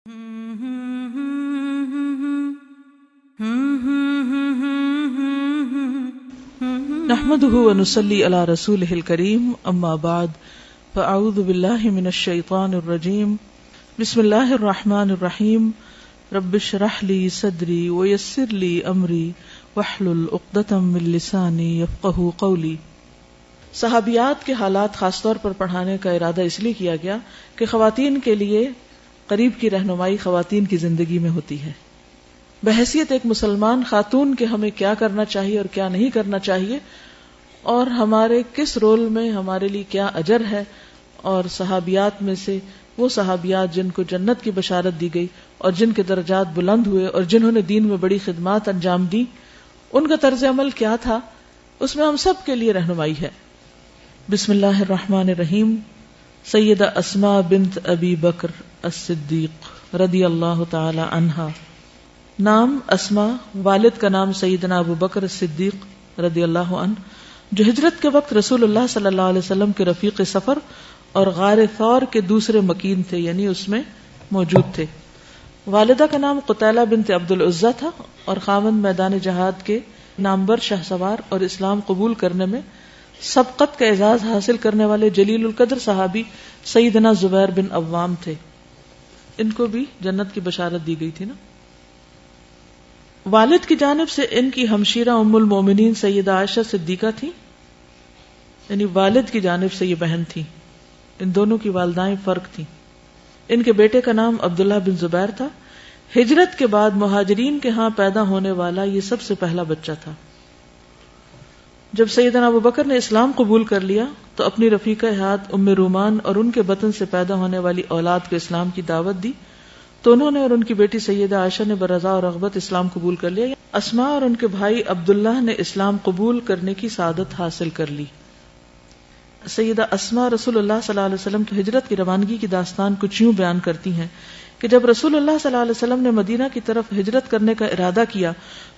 نحمده ونصلي على رسوله الكريم اما بعد فاعوذ بالله من الشيطان الرجيم بسم الله الرحمن الرحيم رب اشرح لي صدري ويسر لي امري واحلل عقدة من لساني يفقهوا قولي۔ صحابیات کے حالات خاص طور پر پڑھانے کا ارادہ اس لیے کیا گیا کہ خواتین کے لیے قریب کی رہنمائی خواتین کی زندگی میں ہوتی ہے۔ بحیثیت ایک مسلمان خاتون کے ہمیں کیا کرنا چاہیے اور کیا نہیں کرنا چاہیے، اور ہمارے کس رول میں ہمارے لیے کیا اجر ہے، اور صحابیات میں سے وہ صحابیات جن کو جنت کی بشارت دی گئی اور جن کے درجات بلند ہوئے اور جنہوں نے دین میں بڑی خدمات انجام دی، ان کا طرز عمل کیا تھا، اس میں ہم سب کے لیے رہنمائی ہے۔ بسم اللہ الرحمن الرحیم۔ سیدہ اسماء بنت ابی بکر الصدیق رضی اللہ تعالی عنہا، نام اسماء، والد کا نام سیدنا ابو بکر الصدیق رضی اللہ عنہ، جو ہجرت کے وقت رسول اللہ صلی اللہ علیہ وسلم کے رفیق سفر اور غار ثور کے دوسرے مکین تھے، یعنی اس میں موجود تھے۔ والدہ کا نام قتیلہ بنت عبد العزیٰ تھا اور خاوند میدان جہاد کے نامور شاہ سوار اور اسلام قبول کرنے میں سبقت کا اعزاز حاصل کرنے والے جلیل القدر صحابی سیدنا زبیر بن عوام تھے۔ ان کو بھی جنت کی بشارت دی گئی تھی نا۔ والد کی جانب سے ان کی ہمشیرہ ام المومنین سیدہ عائشہ صدیقہ تھی، یعنی والد کی جانب سے یہ بہن تھی، ان دونوں کی والدائیں فرق تھیں۔ ان کے بیٹے کا نام عبداللہ بن زبیر تھا۔ ہجرت کے بعد مہاجرین کے ہاں پیدا ہونے والا یہ سب سے پہلا بچہ تھا۔ جب سیدنا ابو بکر نے اسلام قبول کر لیا تو اپنی رفیقہ حیات ام رومان اور ان کے بطن سے پیدا ہونے والی اولاد کو اسلام کی دعوت دی، تو انہوں نے اور ان کی بیٹی سیدہ عائشہ نے برضا اور رغبت اسلام قبول کر لیا۔ اسماء اور ان کے بھائی عبداللہ نے اسلام قبول کرنے کی سعادت حاصل کر لی۔ سیدہ اسماء رسول اللہ صلی اللہ علیہ وسلم کی ہجرت کی روانگی کی داستان کچھ یوں بیان کرتی ہیں کہ جب رسول اللہ صلی اللہ علیہ وسلم نے مدینہ کی طرف ہجرت کرنے کا ارادہ کیا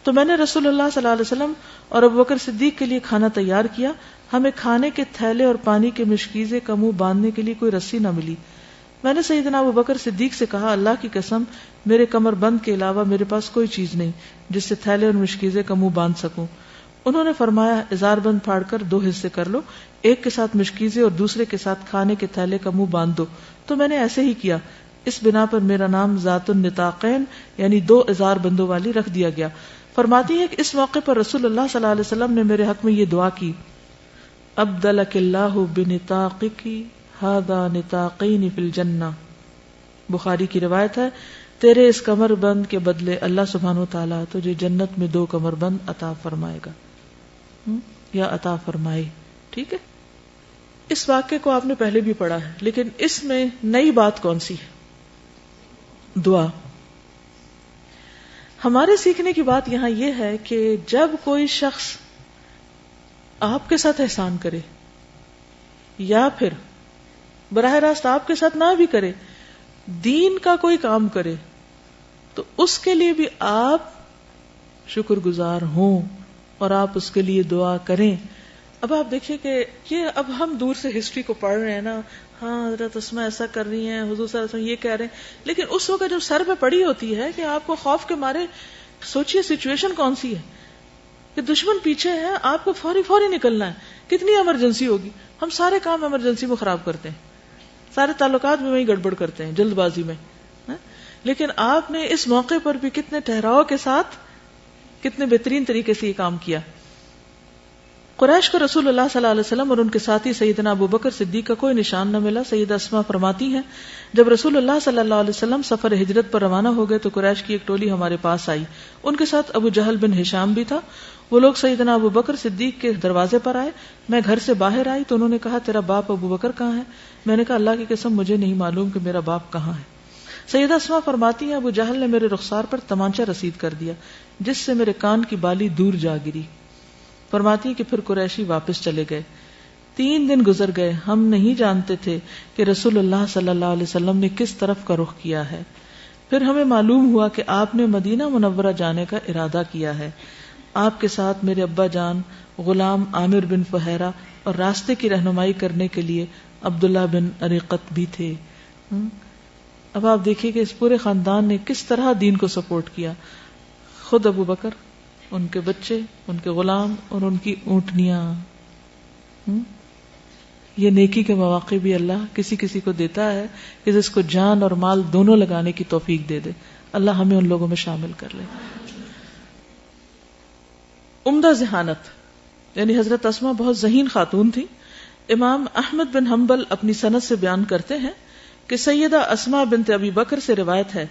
تو میں نے رسول اللہ صلی اللہ علیہ وسلم اور ابو بکر صدیق کے لیے کھانا تیار کیا۔ ہمیں کھانے کے تھیلے اور پانی کے مشکیزے کا منہ باندھنے کے لیے کوئی رسی نہ ملی۔ میں نے سیدنا ابو بکر صدیق سے کہا، اللہ کی قسم، میرے کمر بند کے علاوہ میرے پاس کوئی چیز نہیں جس سے تھیلے اور مشکیزے کا منہ باندھ سکوں۔ انہوں نے فرمایا، ازار بند پھاڑ کر 2 حصے کر لو، ایک کے ساتھ مشکیزے اور دوسرے کے ساتھ کھانے کے تھیلے کا منہ باندھ دو۔ تو میں نے ایسے ہی کیا۔ اس بنا پر میرا نام ذات النطاقین یعنی 2 ازار بندوں والی رکھ دیا گیا۔ فرماتی ہے کہ اس موقع پر رسول اللہ صلی اللہ علیہ وسلم نے میرے حق میں یہ دعا کی، ابدلک اللہ بنطاقک ھذا نطاقین فی الجنہ۔ بخاری کی روایت ہے، تیرے اس کمر بند کے بدلے اللہ سبحانہ و تعالیٰ تجھے جنت میں 2 کمر بند عطا فرمائے گا یا عطا فرمائے۔ ٹھیک ہے، اس واقعے کو آپ نے پہلے بھی پڑھا ہے، لیکن اس میں نئی بات کون سی ہے؟ دعا۔ ہمارے سیکھنے کی بات یہاں یہ ہے کہ جب کوئی شخص آپ کے ساتھ احسان کرے یا پھر براہ راست آپ کے ساتھ نہ بھی کرے، دین کا کوئی کام کرے، تو اس کے لیے بھی آپ شکر گزار ہوں اور آپ اس کے لیے دعا کریں۔ اب آپ دیکھیے کہ یہ اب ہم دور سے ہسٹری کو پڑھ رہے ہیں نا، ہاں حضرت اسماء ایسا کر رہی ہیں، حضور صلی اللہ علیہ وسلم یہ کہہ رہے ہیں، لیکن اس وقت جب سر پہ پڑی ہوتی ہے کہ آپ کو خوف کے مارے، سوچئے سچویشن کون سی ہے کہ دشمن پیچھے ہے، آپ کو فوری نکلنا ہے، کتنی ایمرجنسی ہوگی۔ ہم سارے کام ایمرجنسی میں خراب کرتے ہیں، سارے تعلقات میں وہی گڑبڑ کرتے ہیں جلد بازی میں، لیکن آپ نے اس موقع پر بھی کتنے ٹھہراؤ کے ساتھ کتنے بہترین طریقے سے یہ کام کیا۔ قریش کو رسول اللہ صلی اللہ علیہ وسلم اور ان کے ساتھی سیدنا ابو بکر صدیق کا کوئی نشان نہ ملا۔ سیدہ اسماء فرماتی ہیں، جب رسول اللہ صلی اللہ علیہ وسلم سفر ہجرت پر روانہ ہو گئے تو قریش کی ایک ٹولی ہمارے پاس آئی، ان کے ساتھ ابو جہل بن ہشام بھی تھا۔ وہ لوگ سیدنا ابو بکر صدیق کے دروازے پر آئے۔ میں گھر سے باہر آئی تو انہوں نے کہا، تیرا باپ ابو بکر کہاں ہے؟ میں نے کہا، اللہ کی قسم مجھے نہیں معلوم کہ میرا باپ کہاں ہے۔ سیدہ اسماء فرماتی ہیں، ابو جہل نے میرے رخسار پر تمانچہ رسید کر دیا جس سے میرے کان کی بالی دور جا گری۔ فرماتی ہیں کہ پھر قریشی واپس چلے گئے۔ 3 دن گزر گئے، ہم نہیں جانتے تھے کہ رسول اللہ صلی اللہ علیہ وسلم نے کس طرف کا رخ کیا ہے۔ پھر ہمیں معلوم ہوا کہ آپ نے مدینہ منورہ جانے کا ارادہ کیا ہے۔ آپ کے ساتھ میرے ابا جان، غلام عامر بن فہیرہ اور راستے کی رہنمائی کرنے کے لیے عبداللہ بن اریقت بھی تھے۔ اب آپ دیکھیے کہ اس پورے خاندان نے کس طرح دین کو سپورٹ کیا. خود ابو بکر، ان کے بچے، ان کے غلام اور ان کی اونٹنیاں. یہ نیکی کے مواقع بھی اللہ کسی کسی کو دیتا ہے کہ جس کو جان اور مال دونوں لگانے کی توفیق دے دے. اللہ ہمیں ان لوگوں میں شامل کر لے. عمدہ ذہانت، یعنی حضرت اسماء بہت ذہین خاتون تھی. امام احمد بن حنبل اپنی سند سے بیان کرتے ہیں کہ سیدہ اسماء بنت ابی بکر سے روایت ہے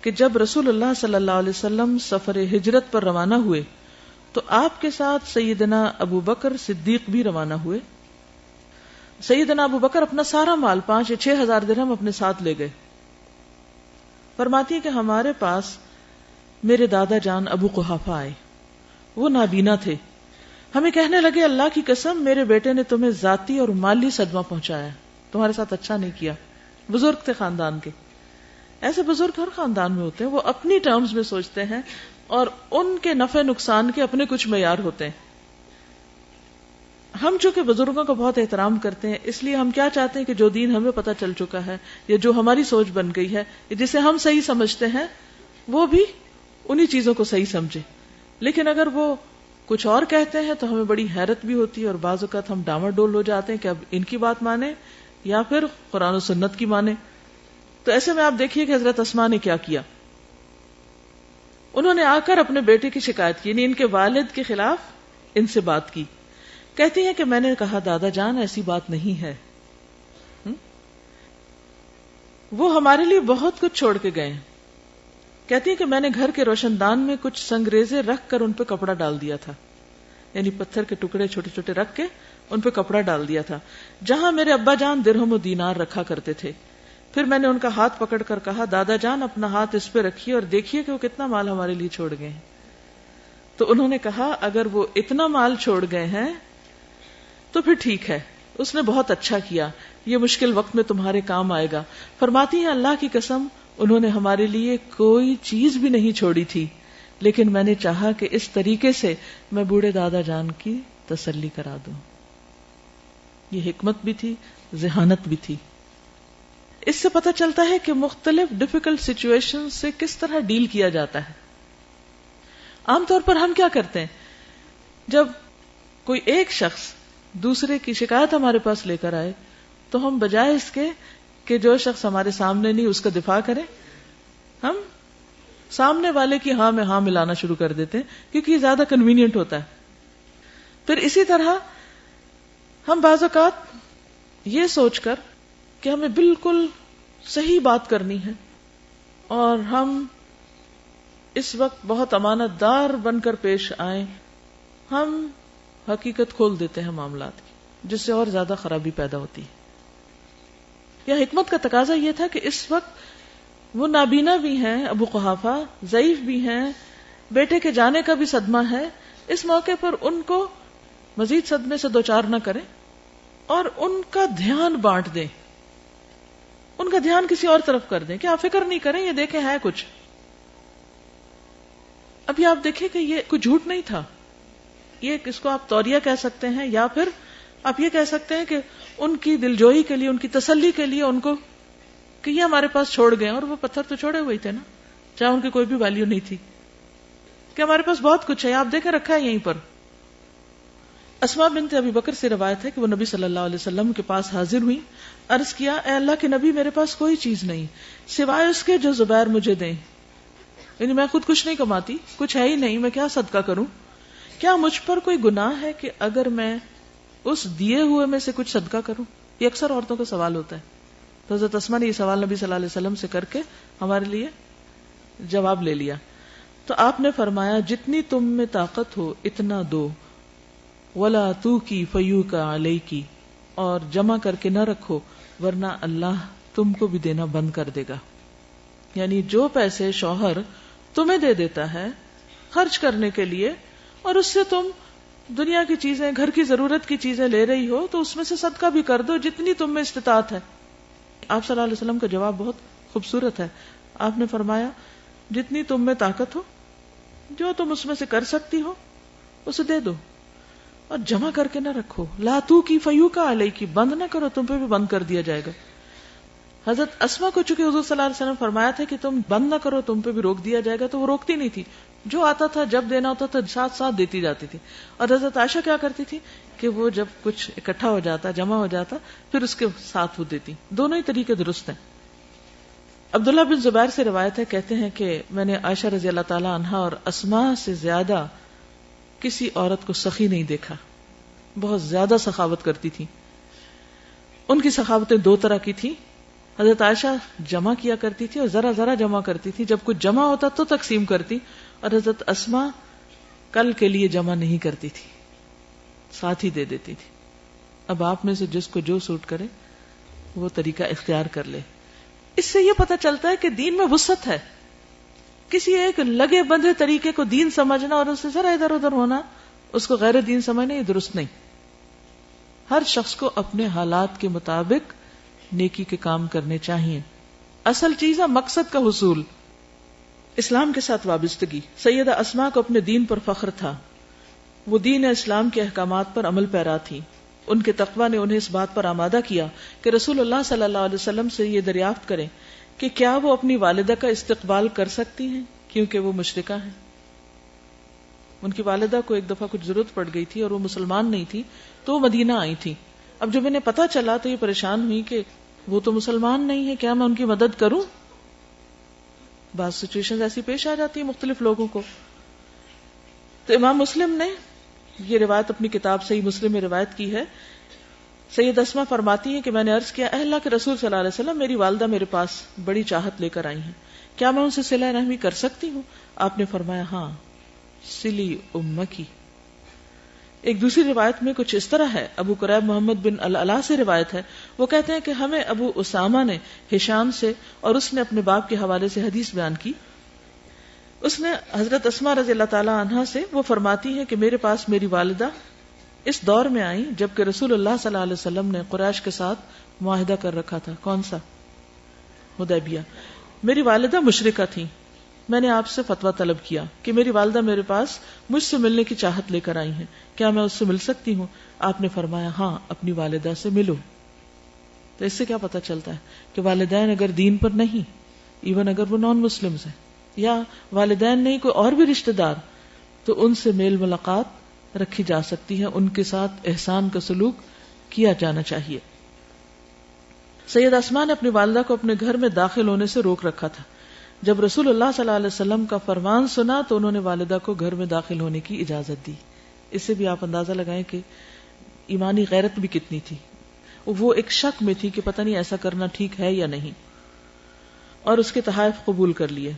کہ جب رسول اللہ صلی اللہ علیہ وسلم سفر ہجرت پر روانہ ہوئے تو آپ کے ساتھ سیدنا ابو بکر صدیق بھی روانہ ہوئے. سیدنا ابو بکر اپنا سارا مال 5 یا 6 ہزار درہم اپنے ساتھ لے گئے. فرماتی ہے کہ ہمارے پاس میرے دادا جان ابو قحافہ آئے. وہ نابینا تھے. ہمیں کہنے لگے اللہ کی قسم میرے بیٹے نے تمہیں ذاتی اور مالی صدمہ پہنچایا، تمہارے ساتھ اچھا نہیں کیا. بزرگ تھے خاندان کے. ایسے بزرگ ہر خاندان میں ہوتے ہیں، وہ اپنی ٹرمز میں سوچتے ہیں اور ان کے نفع نقصان کے اپنے کچھ معیار ہوتے ہیں. ہم چونکہ بزرگوں کا بہت احترام کرتے ہیں، اس لیے ہم کیا چاہتے ہیں کہ جو دین ہمیں پتہ چل چکا ہے یا جو ہماری سوچ بن گئی ہے جسے ہم صحیح سمجھتے ہیں وہ بھی انہی چیزوں کو صحیح سمجھے. لیکن اگر وہ کچھ اور کہتے ہیں تو ہمیں بڑی حیرت بھی ہوتی ہے اور بعض اوقات ہم ڈاما ڈول ہو جاتے ہیں کہ اب ان کی بات مانے یا پھر قرآن و سنت کی مانے. تو ایسے میں آپ دیکھیے کہ حضرت اسماء نے کیا کیا. انہوں نے آ کر اپنے بیٹے کی شکایت کی، یعنی ان کے والد کے خلاف ان سے بات کی. کہتی ہیں کہ میں نے کہا دادا جان ایسی بات نہیں ہے، وہ ہمارے لیے بہت کچھ چھوڑ کے گئے. کہتی ہیں کہ میں نے گھر کے روشن دان میں کچھ سنگریزے رکھ کر ان پہ کپڑا ڈال دیا تھا، یعنی پتھر کے ٹکڑے چھوٹے چھوٹے رکھ کے ان پہ کپڑا ڈال دیا تھا جہاں میرے ابا جان درہم و دینار رکھا کرتے تھے. پھر میں نے ان کا ہاتھ پکڑ کر کہا دادا جان اپنا ہاتھ اس پہ رکھیے اور دیکھیے کہ وہ کتنا مال ہمارے لیے چھوڑ گئے ہیں. تو انہوں نے کہا اگر وہ اتنا مال چھوڑ گئے ہیں تو پھر ٹھیک ہے، اس نے بہت اچھا کیا، یہ مشکل وقت میں تمہارے کام آئے گا. فرماتی ہیں اللہ کی قسم انہوں نے ہمارے لیے کوئی چیز بھی نہیں چھوڑی تھی، لیکن میں نے چاہا کہ اس طریقے سے میں بوڑھے دادا جان کی تسلی کرا دوں. یہ حکمت بھی تھی، ذہانت بھی تھی. اس سے پتہ چلتا ہے کہ مختلف ڈیفیکلٹ سچویشن سے کس طرح ڈیل کیا جاتا ہے. عام طور پر ہم کیا کرتے ہیں، جب کوئی ایک شخص دوسرے کی شکایت ہمارے پاس لے کر آئے تو ہم بجائے اس کے کہ جو شخص ہمارے سامنے نہیں اس کا دفاع کریں، ہم سامنے والے کی ہاں میں ہاں ملانا شروع کر دیتے ہیں کیونکہ یہ زیادہ کنوینئنٹ ہوتا ہے. پھر اسی طرح ہم بعض اوقات یہ سوچ کر کہ ہمیں بالکل صحیح بات کرنی ہے اور ہم اس وقت بہت امانت دار بن کر پیش آئیں، ہم حقیقت کھول دیتے ہیں معاملات کی، جس سے اور زیادہ خرابی پیدا ہوتی ہے. یا حکمت کا تقاضا یہ تھا کہ اس وقت وہ نابینا بھی ہیں، ابو قحافہ ضعیف بھی ہیں، بیٹے کے جانے کا بھی صدمہ ہے. اس موقع پر ان کو مزید صدمے سے دوچار نہ کریں اور ان کا دھیان بانٹ دیں، ان کا دھیان کسی اور طرف کر دیں کہ آپ فکر نہیں کریں، یہ دیکھیں ہے کچھ. ابھی آپ دیکھیں کہ یہ کوئی جھوٹ نہیں تھا، یہ کس کو آپ توریہ کہہ سکتے ہیں یا پھر آپ یہ کہہ سکتے ہیں کہ ان کی دلجوئی کے لیے، ان کی تسلی کے لیے ان کو کہ یہ ہمارے پاس چھوڑ گئے، اور وہ پتھر تو چھوڑے ہوئے تھے نا، چاہے ان کی کوئی بھی ویلیو نہیں تھی، کہ ہمارے پاس بہت کچھ ہے، آپ دیکھیں رکھا ہے یہیں پر. اسماء بنت ابی بکر سے روایت ہے کہ وہ نبی صلی اللہ علیہ وسلم کے پاس حاضر ہوئی. عرض کیا اے اللہ کے نبی میرے پاس کوئی چیز نہیں سوائے اس کے جو زبیر مجھے دیں، یعنی میں خود کچھ نہیں کماتی، کچھ ہے ہی نہیں، میں کیا صدقہ کروں؟ کیا مجھ پر کوئی گناہ ہے کہ اگر میں اس دیے ہوئے میں سے کچھ صدقہ کروں؟ یہ اکثر عورتوں کا سوال ہوتا ہے. تو حضرت اسماء نے یہ سوال نبی صلی اللہ علیہ وسلم سے کر کے ہمارے لیے جواب لے لیا. تو آپ نے فرمایا جتنی تم میں طاقت ہو اتنا دو، ولا تو کی فیو کا علیہ کی، اور جمع کر کے نہ رکھو ورنہ اللہ تم کو بھی دینا بند کر دے گا. یعنی جو پیسے شوہر تمہیں دے دیتا ہے خرچ کرنے کے لیے اور اس سے تم دنیا کی چیزیں، گھر کی ضرورت کی چیزیں لے رہی ہو تو اس میں سے صدقہ بھی کر دو جتنی تم میں استطاعت ہے. آپ صلی اللہ علیہ وسلم کا جواب بہت خوبصورت ہے. آپ نے فرمایا جتنی تم میں طاقت ہو، جو تم اس میں سے کر سکتی ہو اسے دے دو اور جمع کر کے نہ رکھو. لا تو کی فیو کا علیہ کی، بند نہ کرو، تم پہ بھی بند کر دیا جائے گا. حضرت اسما کو چونکہ حضور صلی اللہ علیہ وسلم فرمایا تھا کہ تم بند نہ کرو، تم پہ بھی روک دیا جائے گا، تو وہ روکتی نہیں تھی، جو آتا تھا جب دینا ہوتا تھا ساتھ ساتھ دیتی جاتی تھی. اور حضرت عائشہ کیا کرتی تھی کہ وہ جب کچھ اکٹھا ہو جاتا، جمع ہو جاتا، پھر اس کے ساتھ وہ دیتی. دونوں ہی طریقے درست ہیں. عبداللہ بن زبیر سے روایت ہے، کہتے ہیں کہ میں نے عائشہ رضی اللہ تعالی عنہا اور اسما سے زیادہ کسی عورت کو سخی نہیں دیکھا. بہت زیادہ سخاوت کرتی تھی. ان کی سخاوتیں دو طرح کی تھی. حضرت عائشہ جمع کیا کرتی تھی اور ذرا ذرا جمع کرتی تھی، جب کچھ جمع ہوتا تو تقسیم کرتی، اور حضرت اسما کل کے لیے جمع نہیں کرتی تھی، ساتھ ہی دے دیتی تھی. اب آپ میں سے جس کو جو سوٹ کرے وہ طریقہ اختیار کر لے. اس سے یہ پتہ چلتا ہے کہ دین میں وسعت ہے. کسی ایک لگے بندھے طریقے کو دین سمجھنا اور اس سے ذرا ادھر ادھر ہونا، اس کو غیر دین سمجھنا، یہ درست نہیں. ہر شخص کو اپنے حالات کے مطابق نیکی کے کام کرنے چاہیے. اصل چیز ہے مقصد کا حصول. اسلام کے ساتھ وابستگی. سیدہ اسما کو اپنے دین پر فخر تھا. وہ دین اسلام کے احکامات پر عمل پیرا تھی. ان کے تقوی نے انہیں اس بات پر آمادہ کیا کہ رسول اللہ صلی اللہ علیہ وسلم سے یہ دریافت کریں کہ کیا وہ اپنی والدہ کا استقبال کر سکتی ہیں کیونکہ وہ مشرکہ ہیں. ان کی والدہ کو ایک دفعہ کچھ ضرورت پڑ گئی تھی اور وہ مسلمان نہیں تھی، تو وہ مدینہ آئی تھی. اب جب انہیں پتا چلا تو یہ پریشان ہوئی کہ وہ تو مسلمان نہیں ہے، کیا میں ان کی مدد کروں؟ بعض سچویشن ایسی پیش آ جاتی ہیں مختلف لوگوں کو. تو امام مسلم نے یہ روایت اپنی کتاب صحیح مسلم میں روایت کی ہے. سید اسما فرماتی ہیں کہ میں نے عرض کیا، اے اللہ کے رسول صلی اللہ علیہ وسلم، میری والدہ میرے پاس بڑی چاہت لے کر آئی ہیں، کیا میں ان سے صلہ رحمی کر سکتی ہوں؟ آپ نے فرمایا ہاں، سلی امکی. ایک دوسری روایت میں کچھ اس طرح ہے. ابو قریب محمد بن العلا سے روایت ہے، وہ کہتے ہیں کہ ہمیں ابو اسامہ نے ہشام سے اور اس نے اپنے باپ کے حوالے سے حدیث بیان کی. اس نے حضرت اسما رضی اللہ تعالی عنہا سے، وہ فرماتی ہے کہ میرے پاس میری والدہ اس دور میں آئی جبکہ رسول اللہ صلی اللہ علیہ وسلم نے قریش کے ساتھ معاہدہ کر رکھا تھا. کون سا؟ حدیبیہ. میری والدہ مشرکہ تھی. میں نے آپ سے فتویٰ طلب کیا کہ میری والدہ میرے پاس مجھ سے ملنے کی چاہت لے کر آئی ہیں، کیا میں اس سے مل سکتی ہوں؟ آپ نے فرمایا ہاں، اپنی والدہ سے ملو. تو اس سے کیا پتہ چلتا ہے کہ والدین اگر دین پر نہیں، ایون اگر وہ نان مسلمز ہیں یا والدین نہیں کوئی اور بھی رشتہ دار، تو ان سے میل ملاقات رکھی جا سکتی ہے، ان کے ساتھ احسان کا سلوک کیا جانا چاہیے. سید اسما نے اپنی والدہ کو اپنے گھر میں داخل ہونے سے روک رکھا تھا. جب رسول اللہ صلی اللہ علیہ وسلم کا فرمان سنا تو انہوں نے والدہ کو گھر میں داخل ہونے کی اجازت دی. اس سے بھی آپ اندازہ لگائیں کہ ایمانی غیرت بھی کتنی تھی. وہ ایک شک میں تھی کہ پتہ نہیں ایسا کرنا ٹھیک ہے یا نہیں، اور اس کے تحائف قبول کر لیے.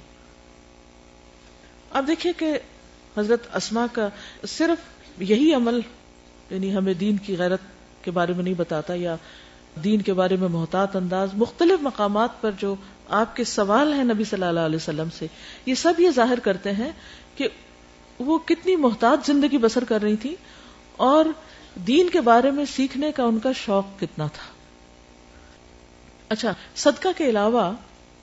اب دیکھیں کہ حضرت اسما کا صرف یہی عمل یعنی ہمیں دین کی غیرت کے بارے میں نہیں بتاتا، یا دین کے بارے میں محتاط انداز مختلف مقامات پر جو آپ کے سوال ہیں نبی صلی اللہ علیہ وسلم سے، یہ سب یہ ظاہر کرتے ہیں کہ وہ کتنی محتاط زندگی بسر کر رہی تھی اور دین کے بارے میں سیکھنے کا ان کا شوق کتنا تھا. اچھا، صدقہ کے علاوہ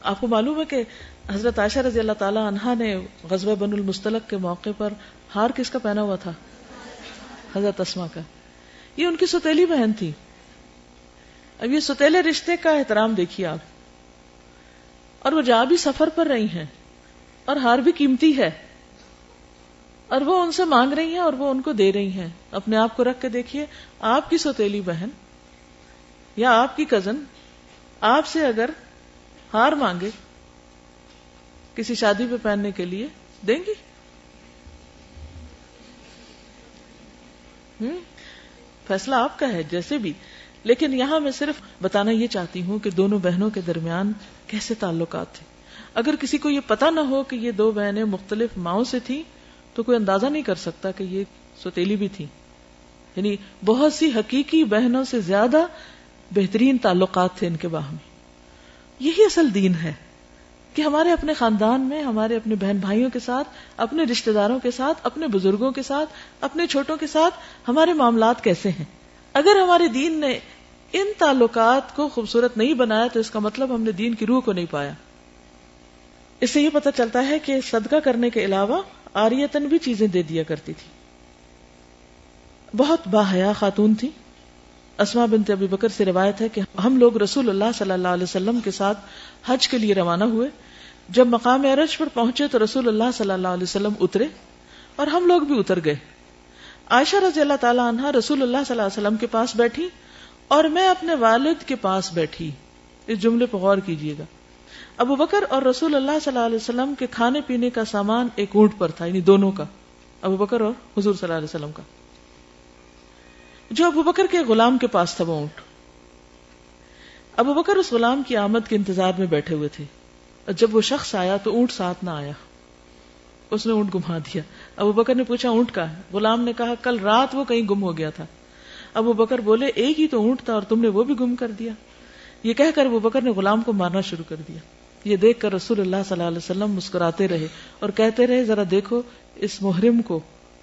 آپ کو معلوم ہے کہ حضرت عائشہ رضی اللہ تعالی عنہا نے غزوہ بنو المصطلق کے موقع پر ہار کس کا پہنا ہوا تھا؟ حضرت اسما کا. یہ ان کی سوتیلی بہن تھی. اب یہ سوتیلے رشتے کا احترام دیکھیے آپ. اور وہ جہاں بھی سفر پر رہی ہیں اور ہار بھی قیمتی ہے اور وہ ان سے مانگ رہی ہیں اور وہ ان کو دے رہی ہیں. اپنے آپ کو رکھ کے دیکھیے، آپ کی سوتیلی بہن یا آپ کی کزن آپ سے اگر ہار مانگے کسی شادی پہ پہننے کے لیے، دیں گی؟ فیصلہ آپ کا ہے جیسے بھی. لیکن یہاں میں صرف بتانا یہ چاہتی ہوں کہ دونوں بہنوں کے درمیان کیسے تعلقات تھے. اگر کسی کو یہ پتا نہ ہو کہ یہ دو بہنیں مختلف ماؤں سے تھیں تو کوئی اندازہ نہیں کر سکتا کہ یہ سوتیلی بھی تھی. یعنی بہت سی حقیقی بہنوں سے زیادہ بہترین تعلقات تھے ان کے باہمی. یہی اصل دین ہے کہ ہمارے اپنے خاندان میں، ہمارے اپنے بہن بھائیوں کے ساتھ، اپنے رشتہ داروں کے ساتھ، اپنے بزرگوں کے ساتھ، اپنے چھوٹوں کے ساتھ ہمارے معاملات کیسے ہیں. اگر ہمارے دین نے ان تعلقات کو خوبصورت نہیں بنایا تو اس کا مطلب ہم نے دین کی روح کو نہیں پایا. اس سے یہ پتہ چلتا ہے کہ صدقہ کرنے کے علاوہ عاریتن بھی چیزیں دے دیا کرتی تھی. بہت باحیا خاتون تھی. اسما بنت ابی بکر سے روایت ہے کہ ہم لوگ رسول اللہ صلی اللہ علیہ وسلم کے ساتھ حج کے لیے روانہ ہوئے. جب مقام عرج پر پہنچے تو رسول اللہ صلی اللہ علیہ وسلم اترے اور ہم لوگ بھی اتر گئے. عائشہ رضی اللہ تعالی عنہا رسول اللہ صلی اللہ علیہ وسلم کے پاس بیٹھی اور میں اپنے والد کے پاس بیٹھی. اس جملے پر غور کیجیے گا. ابو بکر اور رسول اللہ صلی اللہ علیہ وسلم کے کھانے پینے کا سامان ایک اونٹ پر تھا، یعنی دونوں کا، ابو بکر اور حضور صلی اللہ علیہ وسلم کا. جو ابو بکر کے غلام کے پاس تھا وہ اونٹ. ابو بکر اس غلام کی آمد کے انتظار میں بیٹھے ہوئے تھے. جب وہ شخص آیا تو اونٹ ساتھ نہ آیا، اس نے اونٹ گما دیا. ابو بکر نے پوچھا اونٹ کا ہے؟ غلام نے کہا کل رات وہ کہیں گم ہو گیا تھا. ابو بکر بولے ایک ہی تو اونٹ تھا اور تم نے وہ بھی گم کر دیا. یہ کہہ کر ابو بکر نے غلام کو مارنا شروع کر دیا. یہ دیکھ کر رسول اللہ صلی اللہ علیہ وسلم مسکراتے رہے اور کہتے رہے ذرا دیکھو اس محرم کو،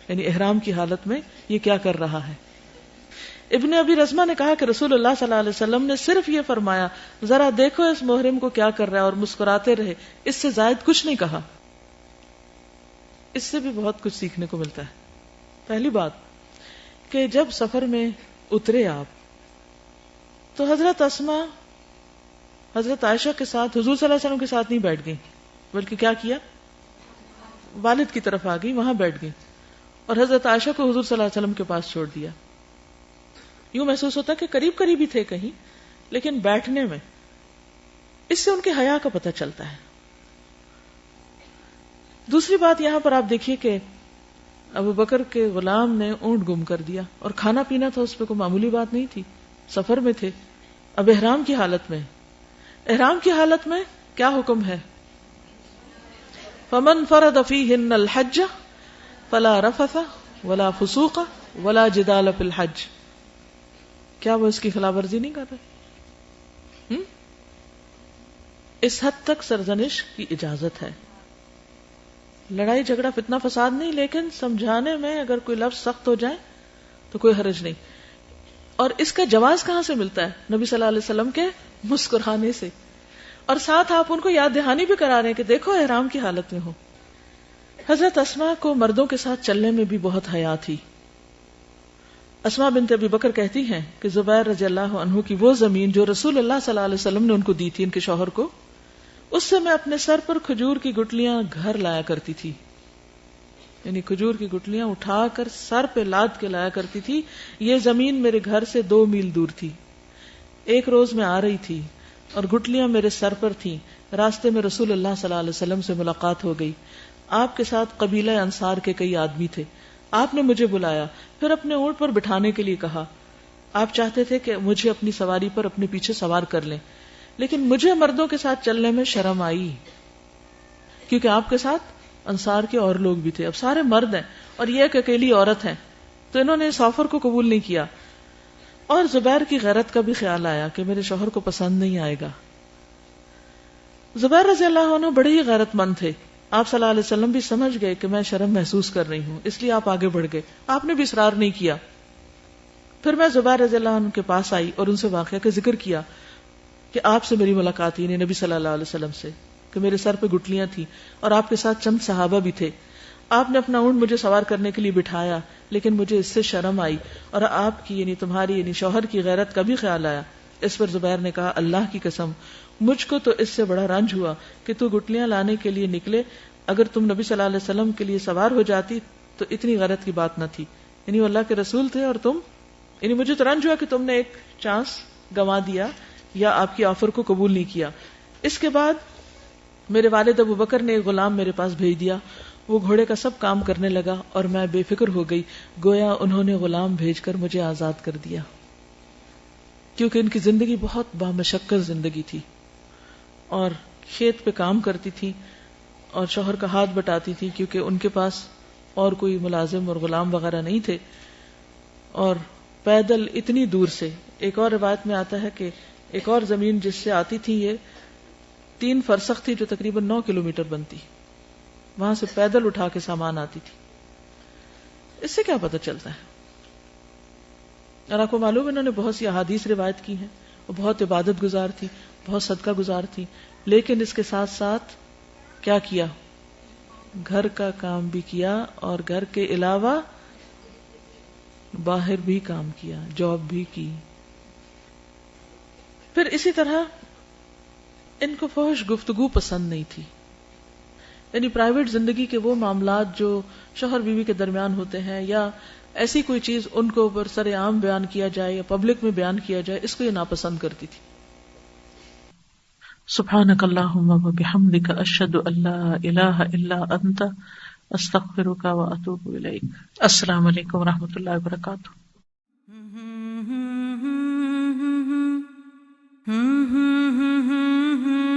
یعنی احرام کی حالت میں یہ کیا کر رہا ہے. ابن ابی رزمہ نے کہا کہ رسول اللہ صلی اللہ علیہ وسلم نے صرف یہ فرمایا ذرا دیکھو اس محرم کو کیا کر رہا ہے اور مسکراتے رہے، اس سے زائد کچھ نہیں کہا. اس سے بھی بہت کچھ سیکھنے کو ملتا ہے. پہلی بات کہ جب سفر میں اترے آپ تو حضرت اسما حضرت عائشہ کے ساتھ حضور صلی اللہ علیہ وسلم کے ساتھ نہیں بیٹھ گئی، بلکہ کیا کیا، والد کی طرف آ گئی، وہاں بیٹھ گئی اور حضرت عائشہ کو حضور صلی اللہ علیہ وسلم کے پاس چھوڑ دیا. یوں محسوس ہوتا کہ قریب قریب ہی تھے کہیں، لیکن بیٹھنے میں اس سے ان کے حیا کا پتہ چلتا ہے. دوسری بات یہاں پر آپ دیکھیے کہ ابو بکر کے غلام نے اونٹ گم کر دیا اور کھانا پینا تھا، اس پہ کوئی معمولی بات نہیں تھی. سفر میں تھے، اب احرام کی حالت میں کیا حکم ہے؟ فمن فرض فیہن الحج فلا رفث ولا فسوق ولا جدال فی الحج. کیا وہ اس کی خلاف ورزی نہیں کر رہے؟ اس حد تک سرزنش کی اجازت ہے. لڑائی جھگڑا فتنہ فساد نہیں، لیکن سمجھانے میں اگر کوئی لفظ سخت ہو جائے تو کوئی حرج نہیں. اور اس کا جواز کہاں سے ملتا ہے؟ نبی صلی اللہ علیہ وسلم کے مسکرانے سے، اور ساتھ آپ ان کو یاد دہانی بھی کرا رہے ہیں کہ دیکھو احرام کی حالت میں ہو. حضرت اسما کو مردوں کے ساتھ چلنے میں بھی بہت حیا تھی. اسما بنت ابی بکر کہتی ہیں کہ زبیر رضی اللہ عنہ کی وہ زمین جو رسول اللہ صلی اللہ علیہ وسلم نے ان کو دی تھی، ان کے شوہر کو، اس سے میں اپنے سر پر کھجور کی گٹلیاں گھر لایا کرتی تھی. یعنی کھجور کی گٹلیاں اٹھا کر سر پہ لاد کے لایا کرتی تھی. یہ زمین میرے گھر سے 2 میل دور تھی. ایک روز میں آ رہی تھی اور گٹلیاں میرے سر پر تھیں. راستے میں رسول اللہ صلی اللہ علیہ وسلم سے ملاقات ہو گئی. آپ کے ساتھ قبیلہ انصار کے کئی آدمی تھے. آپ نے مجھے بلایا، پھر اپنے اونٹ پر بٹھانے کے لیے کہا. آپ چاہتے تھے کہ مجھے اپنی سواری پر اپنے پیچھے سوار کر لیں، لیکن مجھے مردوں کے ساتھ چلنے میں شرم آئی، کیونکہ آپ کے ساتھ انصار کے اور لوگ بھی تھے. اب سارے مرد ہیں اور یہ ایک اکیلی عورت ہے، تو انہوں نے اس آفر کو قبول نہیں کیا. اور زبیر کی غیرت کا بھی خیال آیا کہ میرے شوہر کو پسند نہیں آئے گا. زبیر رضی اللہ عنہ بڑے ہی غیرت مند تھے. آپ صلی اللہ علیہ وسلم بھی سمجھ گئے کہ میں شرم محسوس کر رہی ہوں، اس لیے آپ آگے بڑھ گئے. آپ نے بھی اصرار نہیں کیا. پھر میں زبیر رضی اللہ عنہ کے پاس آئی اور ان سے واقعہ کا ذکر کیا کہ آپ سے میری ملاقات ہوئی، نبی صلی اللہ علیہ وسلم سے، کہ میرے سر پہ گٹلیاں تھیں اور آپ کے ساتھ چند صحابہ بھی تھے. آپ نے اپنا اونٹ مجھے سوار کرنے کے لیے بٹھایا، لیکن مجھے اس سے شرم آئی اور آپ کی یعنی تمہاری یعنی شوہر کی غیرت کا بھی خیال آیا. اس پر زبیر نے کہا اللہ کی قسم مجھ کو تو اس سے بڑا رنج ہوا کہ تو گٹلیاں لانے کے لیے نکلے. اگر تم نبی صلی اللہ علیہ وسلم کے لیے سوار ہو جاتی تو اتنی غیرت کی بات نہ تھی. یعنی وہ اللہ کے رسول تھے اور تم، یعنی مجھے تو رنج ہوا کہ تم نے ایک چانس گنوا دیا یا آپ کی آفر کو قبول نہیں کیا. اس کے بعد میرے والد ابو بکر نے ایک غلام میرے پاس بھیج دیا. وہ گھوڑے کا سب کام کرنے لگا اور میں بے فکر ہو گئی، گویا انہوں نے غلام بھیج کر مجھے آزاد کر دیا، کیونکہ ان کی زندگی بہت بامشقت زندگی تھی اور کھیت پہ کام کرتی تھی اور شوہر کا ہاتھ بٹاتی تھی، کیونکہ ان کے پاس اور کوئی ملازم اور غلام وغیرہ نہیں تھے. اور پیدل اتنی دور سے، ایک اور روایت میں آتا ہے کہ ایک اور زمین جس سے آتی تھی یہ 3 فرسخ تھی جو تقریباً 9 کلومیٹر بنتی، وہاں سے پیدل اٹھا کے سامان آتی تھی. اس سے کیا پتہ چلتا ہے؟ اور آپ کو معلوم ہے انہوں نے بہت سی احادیث روایت کی ہیں، وہ بہت عبادت گزار تھی، بہت صدقہ گزار تھی، لیکن اس کے ساتھ ساتھ کیا کیا؟ گھر کا کام بھی کیا اور گھر کے علاوہ باہر بھی کام کیا، جاب بھی کی. پھر اسی طرح ان کو فحش گفتگو پسند نہیں تھی، یعنی پرائیویٹ زندگی کے وہ معاملات جو شوہر بیوی کے درمیان ہوتے ہیں، یا ایسی کوئی چیز ان کو اوپر سر عام بیان کیا جائے یا پبلک میں بیان کیا جائے، اس کو یہ ناپسند کرتی تھی. سبحانک اللہم و بحمدک اشہد ان لا الہ الا انت استغفرک و اتوب الیک. السلام علیکم و رحمۃ اللہ وبرکاتہ. Hmm